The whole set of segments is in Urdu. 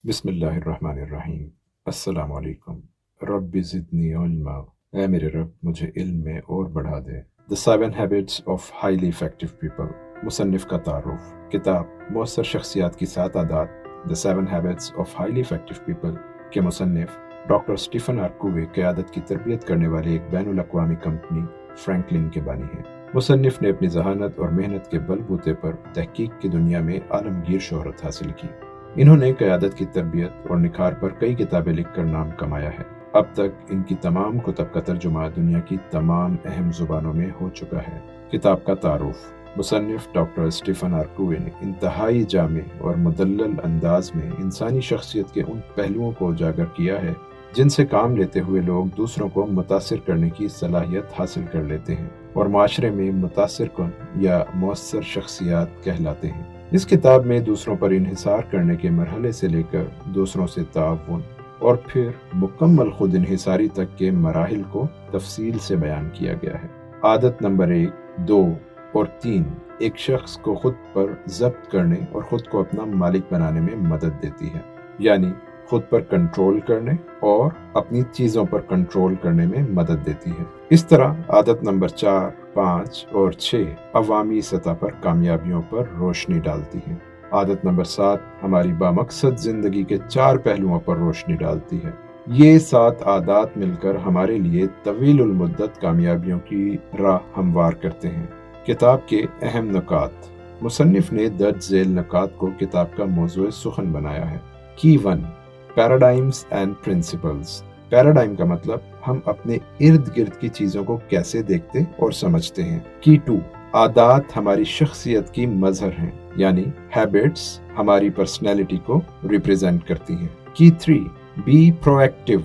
بسم اللہ الرحمن الرحیم۔ السلام علیکم۔ رب زدنی علما، اے میرے رب مجھے علم میں اور بڑھا دے۔ The Seven Habits of Highly Effective People، مصنف کا تعارف۔ کتاب مؤثر شخصیات کی 7 عادات The Seven Habits of Highly Effective People کے مصنف ڈاکٹر اسٹیفن آر کووے قیادت کی تربیت کرنے والی ایک بین الاقوامی کمپنی فرینکلن کے بانی ہیں۔ مصنف نے اپنی ذہانت اور محنت کے بل بوتے پر تحقیق کی دنیا میں عالمگیر شہرت حاصل کی۔ انہوں نے قیادت کی تربیت اور نکھار پر کئی کتابیں لکھ کر نام کمایا ہے۔ اب تک ان کی تمام کتب کا ترجمہ دنیا کی تمام اہم زبانوں میں ہو چکا ہے۔ کتاب کا تعارف۔ مصنف ڈاکٹر اسٹیفن آر کووے نے انتہائی جامع اور مدلل انداز میں انسانی شخصیت کے ان پہلوؤں کو اجاگر کیا ہے جن سے کام لیتے ہوئے لوگ دوسروں کو متاثر کرنے کی صلاحیت حاصل کر لیتے ہیں اور معاشرے میں متاثر کن یا مؤثر شخصیات کہلاتے ہیں۔ اس کتاب میں دوسروں پر انحصار کرنے کے مرحلے سے لے کر دوسروں سے تعاون اور پھر مکمل خود انحصاری تک کے مراحل کو تفصیل سے بیان کیا گیا ہے۔ عادت نمبر 1، 2 اور 3 ایک شخص کو خود پر ضبط کرنے اور خود کو اپنا مالک بنانے میں مدد دیتی ہے، یعنی خود پر کنٹرول کرنے اور اپنی چیزوں پر کنٹرول کرنے میں مدد دیتی ہے۔ اس طرح عادت نمبر 4، 5 اور 6 عوامی سطح پر کامیابیوں پر روشنی ڈالتی ہیں۔ عادت نمبر 7 ہماری بامقصد زندگی کے 4 پہلوؤں پر روشنی ڈالتی ہے۔ یہ 7 عادات مل کر ہمارے لیے طویل المدت کامیابیوں کی راہ ہموار کرتے ہیں۔ کتاب کے اہم نکات۔ مصنف نے درج ذیل نکات کو کتاب کا موضوع سخن بنایا ہے۔ کی 1، پیراڈائمز اینڈ پرنسپلز۔ پیراڈائم کا مطلب ہم اپنے ارد گرد کی چیزوں کو کیسے دیکھتے اور سمجھتے ہیں۔ کی 2، عادات ہماری شخصیت کی مظہر ہیں، یعنی ہیبٹس ہماری پرسنالٹی کو ریپریزنٹ کرتی ہیں۔ کی 3، بی پرو ایکٹیو،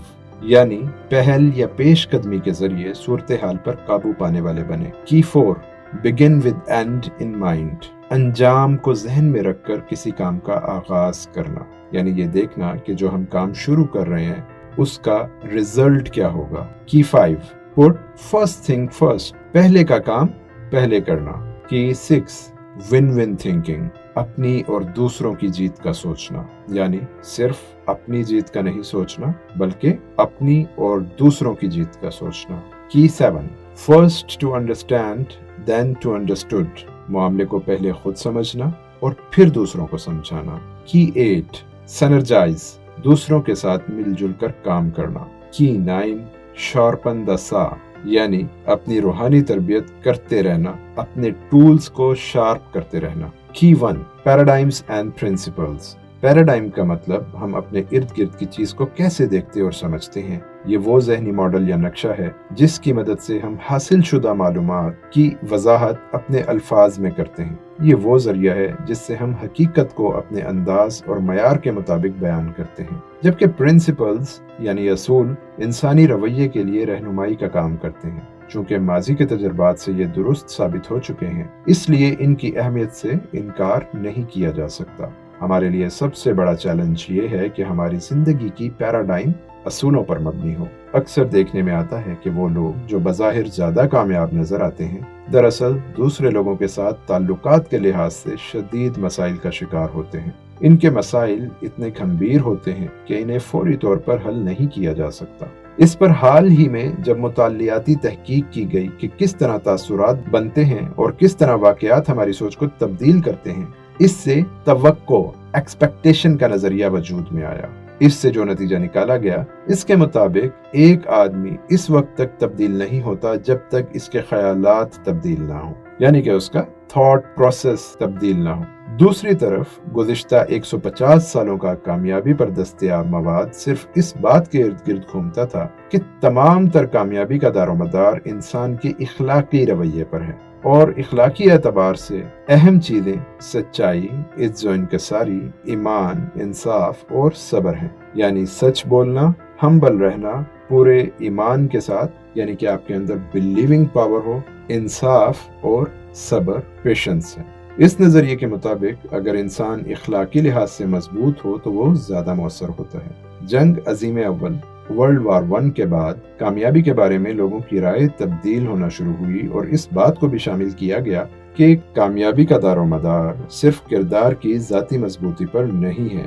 یعنی پہل یا پیش قدمی کے ذریعے صورتحال پر قابو پانے والے بنے۔ کی 4، begin with and in mind, انجام کو ذہن میں رکھ کر کسی کام کا آغاز کرنا، یعنی یہ دیکھنا کہ جو ہم کام شروع کر رہے ہیں اس کا رزلٹ کیا ہوگا۔ کی 5، پٹ فرسٹ تھنگ فرسٹ، پہلے کا کام پہلے کرنا۔ کی 6، ون ون تھنکنگ، اپنی اور دوسروں کی جیت کا سوچنا، یعنی صرف اپنی جیت کا نہیں سوچنا بلکہ اپنی اور دوسروں کی جیت کا سوچنا۔ کی 7، first to understand then to understood, معاملے کو پہلے خود سمجھنا اور پھر دوسروں کو سمجھانا۔ کی 8، سنرجائز، دوسروں کے ساتھ مل جل کر کام کرنا۔ کی 9، شارپن دا سا، یعنی اپنی روحانی تربیت کرتے رہنا، اپنے ٹولز کو شارپ کرتے رہنا۔ کی 1، پیراڈائمز اینڈ پرنسپلز۔ پیراڈائم کا مطلب ہم اپنے ارد گرد کی چیز کو کیسے دیکھتے اور سمجھتے ہیں۔ یہ وہ ذہنی ماڈل یا نقشہ ہے جس کی مدد سے ہم حاصل شدہ معلومات کی وضاحت اپنے الفاظ میں کرتے ہیں۔ یہ وہ ذریعہ ہے جس سے ہم حقیقت کو اپنے انداز اور معیار کے مطابق بیان کرتے ہیں، جبکہ پرنسپلز یعنی اصول انسانی رویے کے لیے رہنمائی کا کام کرتے ہیں۔ چونکہ ماضی کے تجربات سے یہ درست ثابت ہو چکے ہیں، اس لیے ان کی اہمیت سے انکار نہیں کیا جا سکتا۔ ہمارے لیے سب سے بڑا چیلنج یہ ہے کہ ہماری زندگی کی پیراڈائم اصولوں پر مبنی ہو۔ اکثر دیکھنے میں آتا ہے کہ وہ لوگ جو بظاہر زیادہ کامیاب نظر آتے ہیں، دراصل دوسرے لوگوں کے ساتھ تعلقات کے لحاظ سے شدید مسائل کا شکار ہوتے ہیں۔ ان کے مسائل اتنے گھمبیر ہوتے ہیں کہ انہیں فوری طور پر حل نہیں کیا جا سکتا۔ اس پر حال ہی میں جب مطالعاتی تحقیق کی گئی کہ کس طرح تاثرات بنتے ہیں اور کس طرح واقعات ہماری سوچ کو تبدیل کرتے ہیں، اس سے توقع ایکسپیکٹیشن کا نظریہ وجود میں آیا۔ اس سے جو نتیجہ نکالا گیا، اس کے مطابق ایک آدمی اس وقت تک تبدیل نہیں ہوتا جب تک اس کے خیالات تبدیل نہ ہوں، یعنی کہ اس کا تھاٹ پروسیس تبدیل نہ ہو۔ دوسری طرف گزشتہ 150 سالوں کا کامیابی پر دستیاب مواد صرف اس بات کے ارد گرد گھومتا تھا کہ تمام تر کامیابی کا دار و مدار انسان کے اخلاقی رویے پر ہے، اور اخلاقی اعتبار سے اہم چیزیں سچائی، عز و انکساری، ایمان، انصاف اور صبر ہیں، یعنی سچ بولنا، ہمبل رہنا، پورے ایمان کے ساتھ، یعنی کہ آپ کے اندر بلیونگ پاور ہو، انصاف اور صبر، پیشنس ہے۔ اس نظریے کے مطابق اگر انسان اخلاقی لحاظ سے مضبوط ہو تو وہ زیادہ مؤثر ہوتا ہے۔ جنگ عظیم اول ورلڈ وار 1 کے بعد کامیابی کے بارے میں لوگوں کی رائے تبدیل ہونا شروع ہوئی اور اس بات کو بھی شامل کیا گیا کہ کامیابی کا دار و مدار صرف کردار کی ذاتی مضبوطی پر نہیں ہے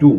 2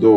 2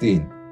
3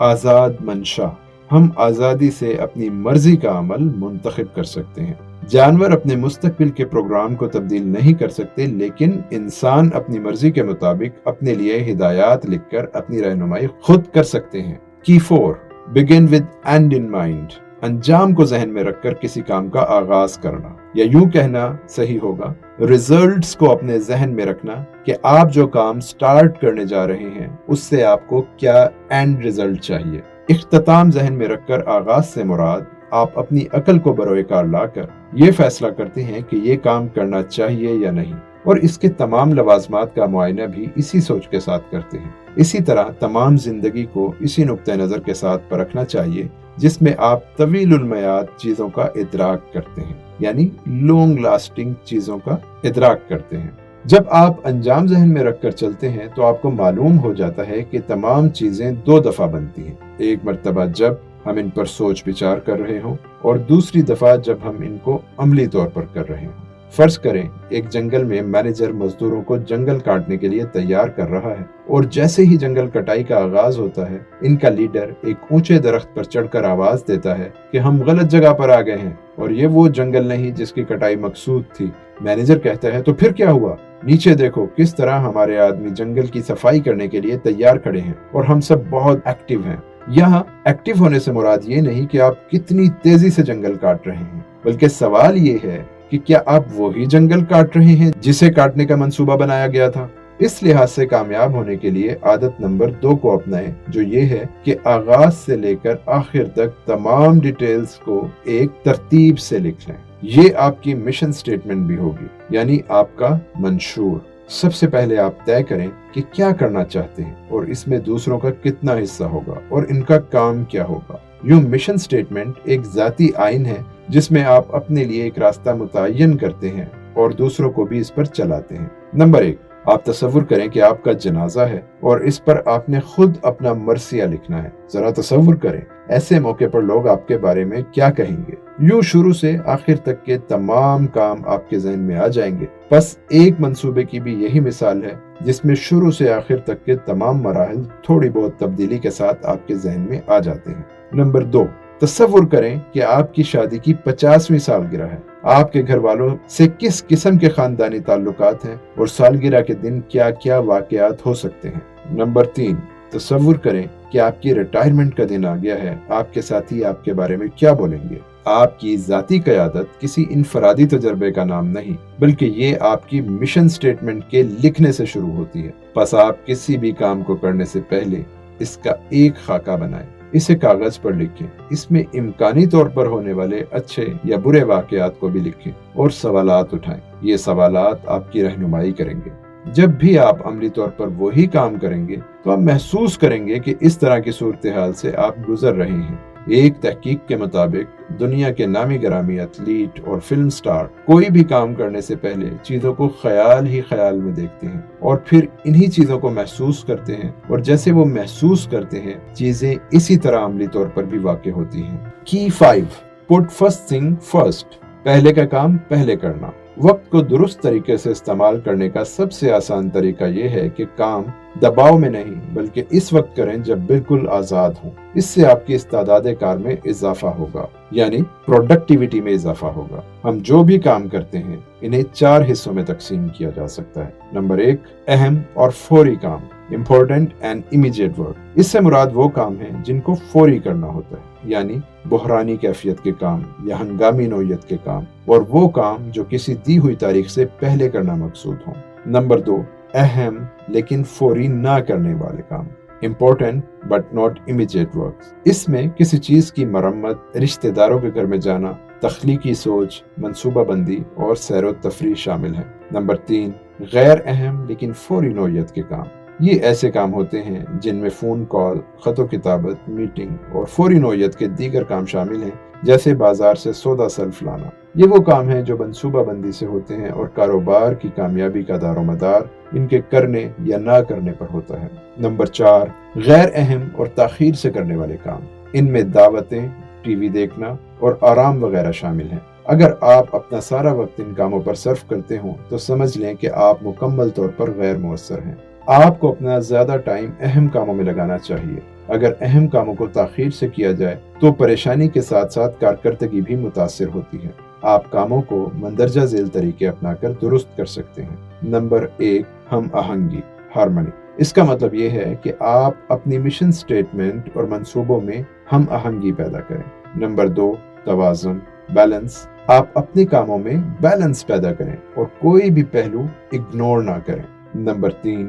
آزاد منشا، ہم آزادی سے اپنی مرضی کا عمل منتخب کر سکتے ہیں۔ جانور اپنے مستقبل کے پروگرام کو تبدیل نہیں کر سکتے، لیکن انسان اپنی مرضی کے مطابق اپنے لیے ہدایات لکھ کر اپنی رہنمائی خود کر سکتے ہیں۔ کی 4 begin with end in mind، انجام کو ذہن میں رکھ کر کسی کام کا آغاز کرنا، یا یوں کہنا صحیح ہوگا ریزلٹس کو اپنے ذہن میں رکھنا کہ آپ جو کام سٹارٹ کرنے جا رہے ہیں اس سے آپ کو کیا اینڈ ریزلٹ چاہیے۔ اختتام ذہن میں رکھ کر آغاز سے مراد آپ اپنی عقل کو بروئے کار لا کر یہ فیصلہ کرتے ہیں کہ یہ کام کرنا چاہیے یا نہیں، اور اس کے تمام لوازمات کا معائنہ بھی اسی سوچ کے ساتھ کرتے ہیں۔ اسی طرح تمام زندگی کو اسی نقطہ نظر کے ساتھ پرکھنا چاہیے جس میں آپ طویل المیاد چیزوں کا ادراک کرتے ہیں، یعنی لانگ لاسٹنگ چیزوں کا ادراک کرتے ہیں۔ جب آپ انجام ذہن میں رکھ کر چلتے ہیں تو آپ کو معلوم ہو جاتا ہے کہ تمام چیزیں 2 دفعہ بنتی ہیں، ایک مرتبہ جب ہم ان پر سوچ بچار کر رہے ہوں اور دوسری دفعہ جب ہم ان کو عملی طور پر کر رہے ہوں۔ فرض کریں ایک جنگل میں مینیجر مزدوروں کو جنگل کاٹنے کے لیے تیار کر رہا ہے، اور جیسے ہی جنگل کٹائی کا آغاز ہوتا ہے ان کا لیڈر ایک اونچے درخت پر چڑھ کر آواز دیتا ہے کہ ہم غلط جگہ پر آ گئے ہیں اور یہ وہ جنگل نہیں جس کی کٹائی مقصود تھی۔ مینیجر کہتا ہے تو پھر کیا ہوا؟ نیچے دیکھو کس طرح ہمارے آدمی جنگل کی صفائی کرنے کے لیے تیار کھڑے ہیں اور ہم سب بہت ایکٹیو ہیں۔ یہاں ایکٹیو ہونے سے مراد یہ نہیں کہ آپ کتنی تیزی سے جنگل کاٹ رہے ہیں، بلکہ سوال یہ ہے کہ کیا آپ وہی جنگل کاٹ رہے ہیں جسے کاٹنے کا منصوبہ بنایا گیا تھا؟ اس لحاظ سے کامیاب ہونے کے لیے عادت نمبر 2 کو اپنائیں، جو یہ ہے کہ آغاز سے لے کر آخر تک تمام ڈیٹیلز کو ایک ترتیب سے لکھ لیں۔ یہ آپ کی مشن سٹیٹمنٹ بھی ہوگی، یعنی آپ کا منشور۔ سب سے پہلے آپ طے کریں کہ کیا کرنا چاہتے ہیں اور اس میں دوسروں کا کتنا حصہ ہوگا اور ان کا کام کیا ہوگا۔ یوں مشن سٹیٹمنٹ ایک ذاتی آئین ہے جس میں آپ اپنے لیے ایک راستہ متعین کرتے ہیں اور دوسروں کو بھی اس پر چلاتے ہیں۔ نمبر 1، آپ تصور کریں کہ آپ کا جنازہ ہے اور اس پر آپ نے خود اپنا مرثیہ لکھنا ہے۔ ذرا تصور کریں ایسے موقع پر لوگ آپ کے بارے میں کیا کہیں گے۔ یوں شروع سے آخر تک کے تمام کام آپ کے ذہن میں آ جائیں گے۔ بس ایک منصوبے کی بھی یہی مثال ہے جس میں شروع سے آخر تک کے تمام مراحل تھوڑی بہت تبدیلی کے ساتھ آپ کے ذہن میں آ جاتے ہیں۔ نمبر 2، تصور کریں کہ آپ کی شادی کی 50ویں سالگرہ ہے۔ آپ کے گھر والوں سے کس قسم کے خاندانی تعلقات ہیں اور سالگرہ کے دن کیا کیا واقعات ہو سکتے ہیں۔ نمبر 3، تصور کریں کہ آپ کی ریٹائرمنٹ کا دن آ گیا ہے۔ آپ کے ساتھی آپ کے بارے میں کیا بولیں گے؟ آپ کی ذاتی قیادت کسی انفرادی تجربے کا نام نہیں، بلکہ یہ آپ کی مشن سٹیٹمنٹ کے لکھنے سے شروع ہوتی ہے۔ پس آپ کسی بھی کام کو کرنے سے پہلے اس کا ایک خاکہ بنائیں، اسے کاغذ پر لکھیں، اس میں امکانی طور پر ہونے والے اچھے یا برے واقعات کو بھی لکھیں اور سوالات اٹھائیں۔ یہ سوالات آپ کی رہنمائی کریں گے۔ جب بھی آپ عملی طور پر وہی کام کریں گے تو آپ محسوس کریں گے کہ اس طرح کی صورتحال سے آپ گزر رہے ہیں۔ ایک تحقیق کے مطابق دنیا کے نامی گرامی ایتھلیٹ اور فلم سٹار کوئی بھی کام کرنے سے پہلے چیزوں کو خیال ہی خیال میں دیکھتے ہیں اور پھر انہی چیزوں کو محسوس کرتے ہیں، اور جیسے وہ محسوس کرتے ہیں چیزیں اسی طرح عملی طور پر بھی واقع ہوتی ہیں۔ کی 5، put first thing first، پہلے کا کام پہلے کرنا۔ وقت کو درست طریقے سے استعمال کرنے کا سب سے آسان طریقہ یہ ہے کہ کام دباؤ میں نہیں بلکہ اس وقت کریں جب بالکل آزاد ہوں۔ اس سے آپ کی استعداد کار میں اضافہ ہوگا، یعنی پروڈکٹیوٹی میں اضافہ ہوگا۔ ہم جو بھی کام کرتے ہیں انہیں 4 حصوں میں تقسیم کیا جا سکتا ہے۔ نمبر 1، اہم اور فوری کام، امپورٹنٹ اینڈ امیڈیٹ ورک۔ اس سے مراد وہ کام ہیں جن کو فوری کرنا ہوتا ہے، یعنی بحرانی کیفیت کے کام یا ہنگامی نوعیت کے کام، اور وہ کام جو کسی دی ہوئی تاریخ سے پہلے کرنا مقصود ہوں۔ نمبر 2، اہم لیکن فوری نہ کرنے والے کام، important but not immediate work. اس میں کسی چیز کی مرمت، رشتہ داروں کے گھر میں جانا، تخلیقی سوچ، منصوبہ بندی اور سیر و تفریح شامل ہیں۔ نمبر 3، غیر اہم لیکن فوری نوعیت کے کام۔ یہ ایسے کام ہوتے ہیں جن میں فون کال، خط و کتابت، میٹنگ اور فوری نوعیت کے دیگر کام شامل ہیں، جیسے بازار سے سودا سلف لانا۔ یہ وہ کام ہیں جو منصوبہ بندی سے ہوتے ہیں اور کاروبار کی کامیابی کا دار و مدار ان کے کرنے یا نہ کرنے پر ہوتا ہے۔ نمبر 4، غیر اہم اور تاخیر سے کرنے والے کام۔ ان میں دعوتیں، ٹی وی دیکھنا اور آرام وغیرہ شامل ہیں۔ اگر آپ اپنا سارا وقت ان کاموں پر صرف کرتے ہوں تو سمجھ لیں کہ آپ مکمل طور پر غیر مؤثر ہیں۔ آپ کو اپنا زیادہ ٹائم اہم کاموں میں لگانا چاہیے۔ اگر اہم کاموں کو تاخیر سے کیا جائے تو پریشانی کے ساتھ ساتھ کارکردگی بھی متاثر ہوتی ہے۔ آپ کاموں کو مندرجہ ذیل طریقے اپنا کر درست کر سکتے ہیں۔ نمبر 1، ہم آہنگی، ہارمنی۔ اس کا مطلب یہ ہے کہ آپ اپنی مشن سٹیٹمنٹ اور منصوبوں میں ہم آہنگی پیدا کریں۔ نمبر 2، توازن، بیلنس۔ آپ اپنے کاموں میں بیلنس پیدا کریں اور کوئی بھی پہلو اگنور نہ کریں۔ نمبر 3،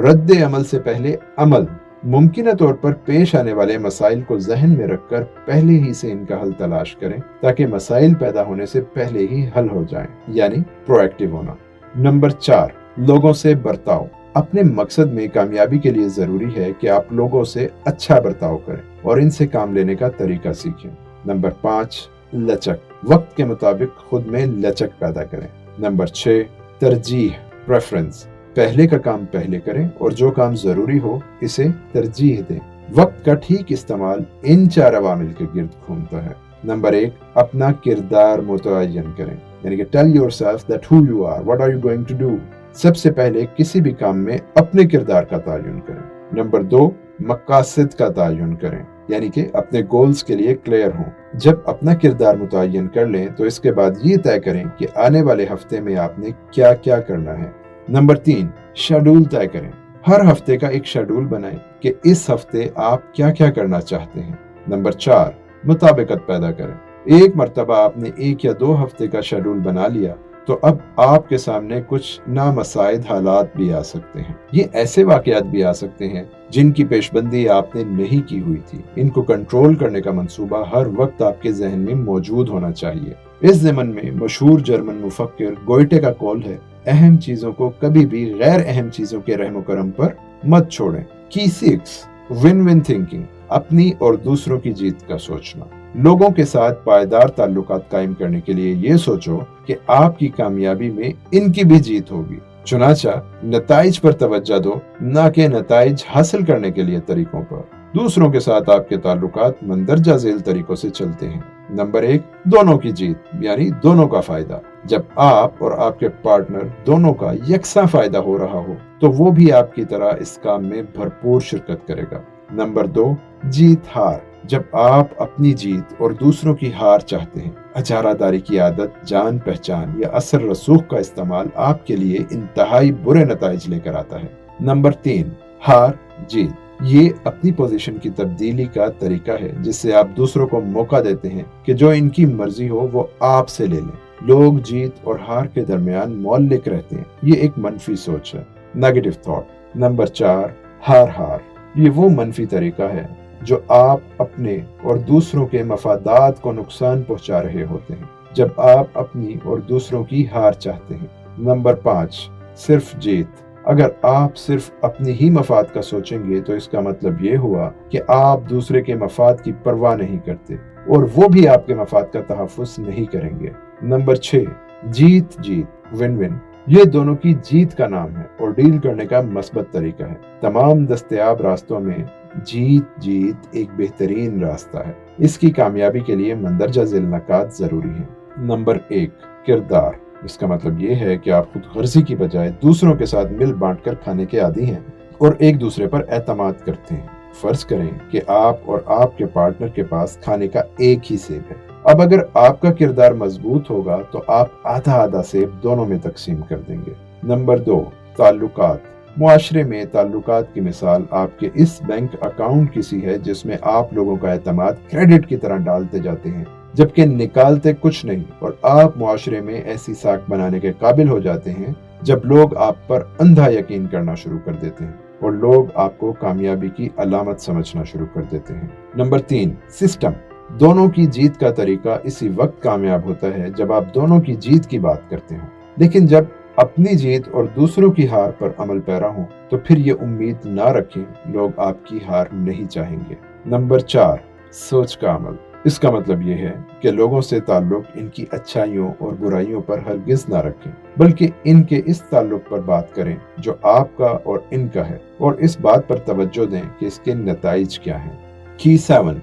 رد عمل سے پہلے عمل۔ ممکنہ طور پر پیش آنے والے مسائل کو ذہن میں رکھ کر پہلے ہی سے ان کا حل تلاش کریں تاکہ مسائل پیدا ہونے سے پہلے ہی حل ہو جائیں، یعنی پرو ایکٹیو ہونا۔ نمبر 4، لوگوں سے برتاؤ۔ اپنے مقصد میں کامیابی کے لیے ضروری ہے کہ آپ لوگوں سے اچھا برتاؤ کریں اور ان سے کام لینے کا طریقہ سیکھیں۔ نمبر 5، لچک۔ وقت کے مطابق خود میں لچک پیدا کریں۔ نمبر 6، ترجیح، پریفرنس۔ پہلے کا کام پہلے کریں اور جو کام ضروری ہو اسے ترجیح دیں۔ وقت کا ٹھیک استعمال ان 4 عوامل کے گرد گھومتا ہے۔ نمبر 1، اپنا کردار متعین کریں، یعنی کہ tell yourself that who you are, what are you going to do۔ سب سے پہلے کسی بھی کام میں اپنے کردار کا تعین کریں۔ نمبر 2، مقاصد کا تعین کریں، یعنی کہ اپنے گولز کے لیے کلیئر ہوں۔ جب اپنا کردار متعین کر لیں تو اس کے بعد یہ طے کریں کہ آنے والے ہفتے میں آپ نے کیا کیا کرنا ہے۔ نمبر 3، شیڈول طے کریں۔ ہر ہفتے کا ایک شیڈول بنائیں کہ اس ہفتے آپ کیا کیا کرنا چاہتے ہیں۔ نمبر 4، مطابقت پیدا کریں۔ ایک مرتبہ آپ نے 1 یا 2 ہفتے کا شیڈول بنا لیا تو اب آپ کے سامنے کچھ نامساعد حالات بھی آ سکتے ہیں۔ یہ ایسے واقعات بھی آ سکتے ہیں جن کی پیش بندی آپ نے نہیں کی ہوئی تھی۔ ان کو کنٹرول کرنے کا منصوبہ ہر وقت آپ کے ذہن میں موجود ہونا چاہیے۔ اس ضمن میں مشہور جرمن مفکر گوئٹے کا قول ہے، اہم چیزوں کو کبھی بھی غیر اہم چیزوں کے رحم و کرم پر مت چھوڑیں۔ کی 6، ون ون تھنکنگ، اپنی اور دوسروں کی جیت کا سوچنا۔ لوگوں کے ساتھ پائیدار تعلقات قائم کرنے کے لیے یہ سوچو کہ آپ کی کامیابی میں ان کی بھی جیت ہوگی۔ چنانچہ نتائج پر توجہ دو، نہ کہ نتائج حاصل کرنے کے لیے طریقوں پر۔ دوسروں کے ساتھ آپ کے تعلقات مندرجہ ذیل طریقوں سے چلتے ہیں۔ نمبر 1، دونوں کی جیت، یعنی دونوں کا فائدہ۔ جب آپ اور آپ کے پارٹنر دونوں کا یکساں فائدہ ہو رہا ہو تو وہ بھی آپ کی طرح اس کام میں بھرپور شرکت کرے گا۔ نمبر 2، جیت ہار۔ جب آپ اپنی جیت اور دوسروں کی ہار چاہتے ہیں، اجارہ داری کی عادت، جان پہچان یا اثر رسوخ کا استعمال آپ کے لیے انتہائی برے نتائج لے کر آتا ہے۔ نمبر 3، ہار جیت۔ یہ اپنی پوزیشن کی تبدیلی کا طریقہ ہے جس سے آپ دوسروں کو موقع دیتے ہیں کہ جو ان کی مرضی ہو وہ آپ سے لے لیں۔ لوگ جیت اور ہار کے درمیان معلق رہتے ہیں، یہ ایک منفی سوچ ہے، نیگیٹو تھاٹ۔ نمبر 4، ہار ہار۔ یہ وہ منفی طریقہ ہے جو آپ اپنے اور دوسروں کے مفادات کو نقصان پہنچا رہے ہوتے ہیں جب آپ اپنی اور دوسروں کی ہار چاہتے ہیں۔ نمبر 5، صرف جیت۔ اگر آپ صرف اپنی ہی مفاد کا سوچیں گے تو اس کا مطلب یہ ہوا کہ آپ دوسرے کے مفاد کی پرواہ نہیں کرتے اور وہ بھی آپ کے مفاد کا تحفظ نہیں کریں گے۔ نمبر 6، جیت جیت، ون ون۔ یہ دونوں کی جیت کا نام ہے اور ڈیل کرنے کا مثبت طریقہ ہے۔ تمام دستیاب راستوں میں جیت جیت ایک بہترین راستہ ہے۔ اس کی کامیابی کے لیے مندرجہ ذیل نکات ضروری ہیں۔ نمبر 1، کردار۔ اس کا مطلب یہ ہے کہ آپ خود غرضی کی بجائے دوسروں کے ساتھ مل بانٹ کر کھانے کے عادی ہیں اور ایک دوسرے پر اعتماد کرتے ہیں۔ فرض کریں کہ آپ اور آپ کے پارٹنر کے پاس کھانے کا ایک ہی سیب ہے۔ اب اگر آپ کا کردار مضبوط ہوگا تو آپ آدھا آدھا سیب دونوں میں تقسیم کر دیں گے۔ نمبر 2، تعلقات۔ معاشرے میں تعلقات کی مثال آپ کے اس بینک اکاؤنٹ کی سی ہے جس میں آپ لوگوں کا اعتماد کریڈٹ کی طرح ڈالتے جاتے ہیں جبکہ نکالتے کچھ نہیں، اور آپ معاشرے میں ایسی ساکھ بنانے کے قابل ہو جاتے ہیں جب لوگ آپ پر اندھا یقین کرنا شروع کر دیتے ہیں اور لوگ آپ کو کامیابی کی علامت سمجھنا شروع کر دیتے ہیں۔ Number 3، system. دونوں کی جیت کا طریقہ اسی وقت کامیاب ہوتا ہے جب آپ دونوں کی جیت کی بات کرتے ہوں، لیکن جب اپنی جیت اور دوسروں کی ہار پر عمل پیرا ہوں تو پھر یہ امید نہ رکھیں لوگ آپ کی ہار نہیں چاہیں گے۔ نمبر 4، سوچ کا عمل۔ اس کا مطلب یہ ہے کہ لوگوں سے تعلق ان کی اچھائیوں اور برائیوں پر ہرگز نہ رکھیں بلکہ ان کے اس تعلق پر بات کریں جو آپ کا اور ان کا ہے، اور اس بات پر توجہ دیں کہ اس کے نتائج کیا ہیں۔ کی 7،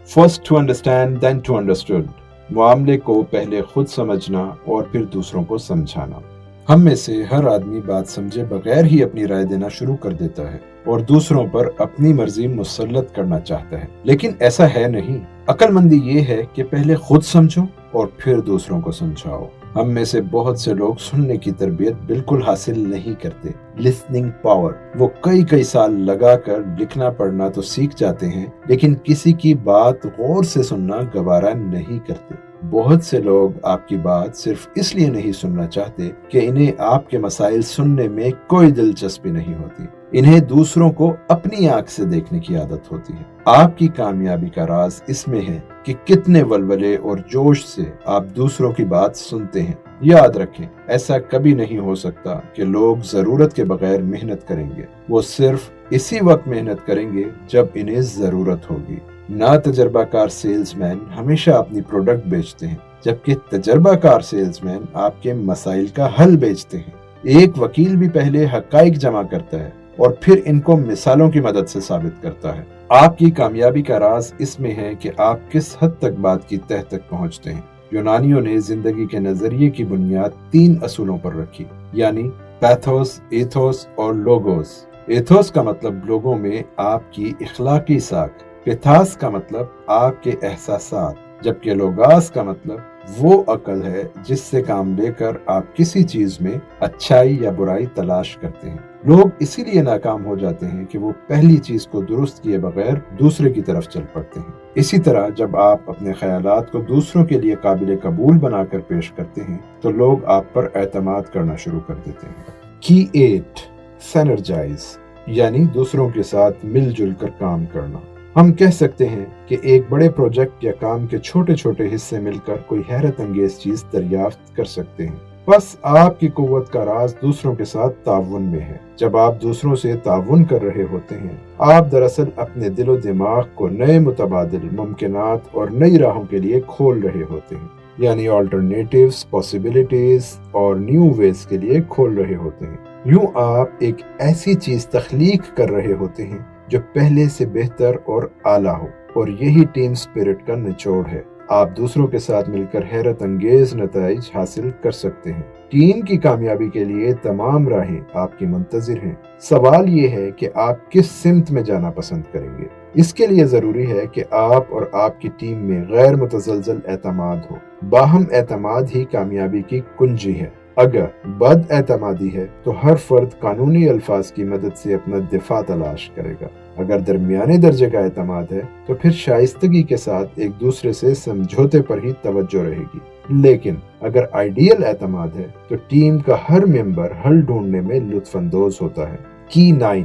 first to understand then to understood. معاملے کو پہلے خود سمجھنا اور پھر دوسروں کو سمجھانا۔ ہم میں سے ہر آدمی بات سمجھے بغیر ہی اپنی رائے دینا شروع کر دیتا ہے۔ اور دوسروں پر اپنی مرضی مسلط کرنا چاہتا ہے، لیکن ایسا ہے نہیں۔ عقل مندی یہ ہے کہ پہلے خود سمجھو اور پھر دوسروں کو سمجھاؤ۔ ہم میں سے بہت سے لوگ سننے کی تربیت بالکل حاصل نہیں کرتے، لسننگ پاور۔ وہ کئی سال لگا کر لکھنا پڑھنا تو سیکھ جاتے ہیں، لیکن کسی کی بات غور سے سننا گوارا نہیں کرتے۔ بہت سے لوگ آپ کی بات صرف اس لیے نہیں سننا چاہتے کہ انہیں آپ کے مسائل سننے میں کوئی دلچسپی نہیں ہوتی، انہیں دوسروں کو اپنی آنکھ سے دیکھنے کی عادت ہوتی ہے۔ آپ کی کامیابی کا راز اس میں ہے کہ کتنے ولولے اور جوش سے آپ دوسروں کی بات سنتے ہیں۔ یاد رکھیں، ایسا کبھی نہیں ہو سکتا کہ لوگ ضرورت کے بغیر محنت کریں گے، وہ صرف اسی وقت محنت کریں گے جب انہیں ضرورت ہوگی۔ نا تجربہ کار سیلز مین ہمیشہ اپنی پروڈکٹ بیچتے ہیں، جبکہ تجربہ کار سیلز مین آپ کے مسائل کا حل بیچتے ہیں۔ ایک وکیل بھی پہلے حقائق جمع کرتا ہے اور پھر ان کو مثالوں کی مدد سے ثابت کرتا ہے۔ آپ کی کامیابی کا راز اس میں ہے کہ آپ کس حد تک بات کی تہ تک پہنچتے ہیں۔ یونانیوں نے زندگی کے نظریے کی بنیاد 3 اصولوں پر رکھی، یعنی پیتھوس، ایتھوس اور لوگوس۔ ایتھوس کا مطلب لوگوں میں آپ کی اخلاقی ساکھ، پیتھاس کا مطلب آپ کے احساسات، جبکہ لوگاس کا مطلب وہ عقل ہے جس سے کام لے کر آپ کسی چیز میں اچھائی یا برائی تلاش کرتے ہیں۔ لوگ اسی لیے ناکام ہو جاتے ہیں کہ وہ پہلی چیز کو درست کیے بغیر دوسرے کی طرف چل پڑتے ہیں۔ اسی طرح جب آپ اپنے خیالات کو دوسروں کے لیے قابل قبول بنا کر پیش کرتے ہیں تو لوگ آپ پر اعتماد کرنا شروع کر دیتے ہیں۔ کی 8 سینرجائز، یعنی دوسروں کے ساتھ مل جل کر کام کرنا۔ ہم کہہ سکتے ہیں کہ ایک بڑے پروجیکٹ یا کام کے چھوٹے حصے مل کر کوئی حیرت انگیز چیز دریافت کر سکتے ہیں۔ بس آپ کی قوت کا راز دوسروں کے ساتھ تعاون میں ہے۔ جب آپ دوسروں سے تعاون کر رہے ہوتے ہیں، آپ دراصل اپنے دل و دماغ کو نئے متبادل ممکنات اور نئی راہوں کے لیے کھول رہے ہوتے ہیں، یعنی آلٹرنیٹیوز، پاسبلٹیز اور نیو ویز کے لیے کھول رہے ہوتے ہیں۔ یوں آپ ایک ایسی چیز تخلیق کر رہے ہوتے ہیں جو پہلے سے بہتر اور اعلیٰ ہو، اور یہی ٹیم سپرٹ کا نچوڑ ہے۔ آپ دوسروں کے ساتھ مل کر حیرت انگیز نتائج حاصل کر سکتے ہیں۔ ٹیم کی کامیابی کے لیے تمام راہیں آپ کی منتظر ہیں۔ سوال یہ ہے کہ آپ کس سمت میں جانا پسند کریں گے۔ اس کے لیے ضروری ہے کہ آپ اور آپ کی ٹیم میں غیر متزلزل اعتماد ہو۔ باہم اعتماد ہی کامیابی کی کنجی ہے۔ اگر بد اعتمادی ہے تو ہر فرد قانونی الفاظ کی مدد سے اپنا دفاع تلاش کرے گا۔ اگر درمیانے درجے کا اعتماد ہے تو پھر شائستگی کے ساتھ ایک دوسرے سے سمجھوتے پر ہی توجہ رہے گی۔ لیکن اگر آئیڈیل اعتماد ہے تو ٹیم کا ہر ممبر حل ڈھونڈنے میں لطف اندوز ہوتا ہے۔ کی 9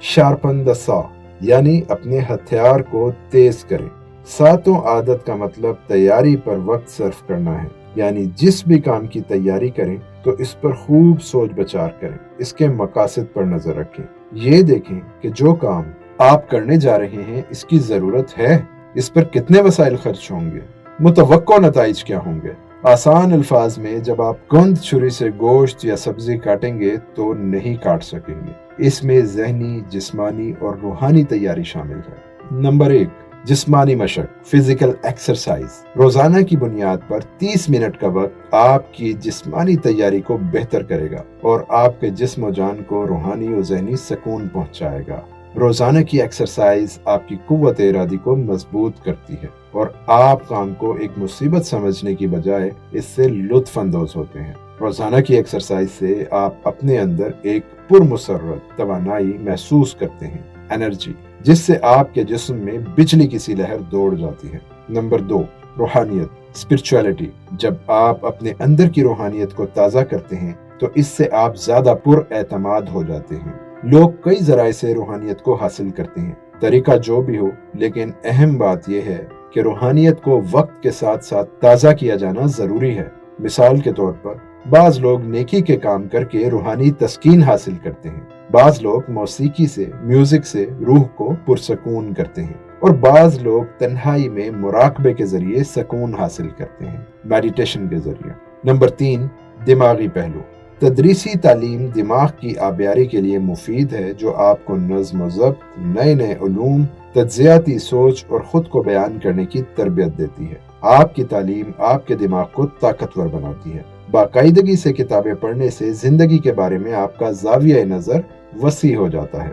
شارپن دی سا، یعنی اپنے ہتھیار کو تیز کریں۔ 7 عادت کا مطلب تیاری پر وقت صرف کرنا ہے، یعنی جس بھی کام کی تیاری کریں تو اس پر خوب سوچ بچار کریں، اس کے مقاصد پر نظر رکھیں، یہ دیکھیں کہ جو کام آپ کرنے جا رہے ہیں اس کی ضرورت ہے، اس پر کتنے وسائل خرچ ہوں گے، متوقع نتائج کیا ہوں گے۔ آسان الفاظ میں جب آپ گند چھری سے گوشت یا سبزی کاٹیں گے تو نہیں کاٹ سکیں گے۔ اس میں ذہنی، جسمانی اور روحانی تیاری شامل ہے۔ نمبر 1، جسمانی مشق، فزیکل ایکسرسائز۔ روزانہ کی بنیاد پر 30 منٹ کا وقت آپ کی جسمانی تیاری کو بہتر کرے گا اور آپ کے جسم و جان کو روحانی و ذہنی سکون پہنچائے گا۔ روزانہ کی ایکسرسائز آپ کی قوت ارادی کو مضبوط کرتی ہے اور آپ کام کو ایک مصیبت سمجھنے کی بجائے اس سے لطف اندوز ہوتے ہیں۔ روزانہ کی ایکسرسائز سے آپ اپنے اندر ایک پرمسرت توانائی محسوس کرتے ہیں، انرجی، جس سے آپ کے جسم میں بجلی کی سی لہر دوڑ جاتی ہے۔ نمبر 2، روحانیت، اسپرچولیٹی۔ جب آپ اپنے اندر کی روحانیت کو تازہ کرتے ہیں تو اس سے آپ زیادہ پر اعتماد ہو جاتے ہیں۔ لوگ کئی ذرائع سے روحانیت کو حاصل کرتے ہیں، طریقہ جو بھی ہو، لیکن اہم بات یہ ہے کہ روحانیت کو وقت کے ساتھ ساتھ تازہ کیا جانا ضروری ہے۔ مثال کے طور پر بعض لوگ نیکی کے کام کر کے روحانی تسکین حاصل کرتے ہیں، بعض لوگ موسیقی سے، میوزک سے روح کو پرسکون کرتے ہیں، اور بعض لوگ تنہائی میں مراقبے کے ذریعے سکون حاصل کرتے ہیں، میڈیٹیشن کے ذریعے۔ نمبر 3، دماغی پہلو۔ تدریسی تعلیم دماغ کی آبیاری کے لیے مفید ہے، جو آپ کو نظم و ضبط، نئے علوم، تجزیاتی سوچ اور خود کو بیان کرنے کی تربیت دیتی ہے۔ آپ کی تعلیم آپ کے دماغ کو طاقتور بناتی ہے۔ باقاعدگی سے کتابیں پڑھنے سے زندگی کے بارے میں آپ کا زاویہ نظر وسیع ہو جاتا ہے۔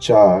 4,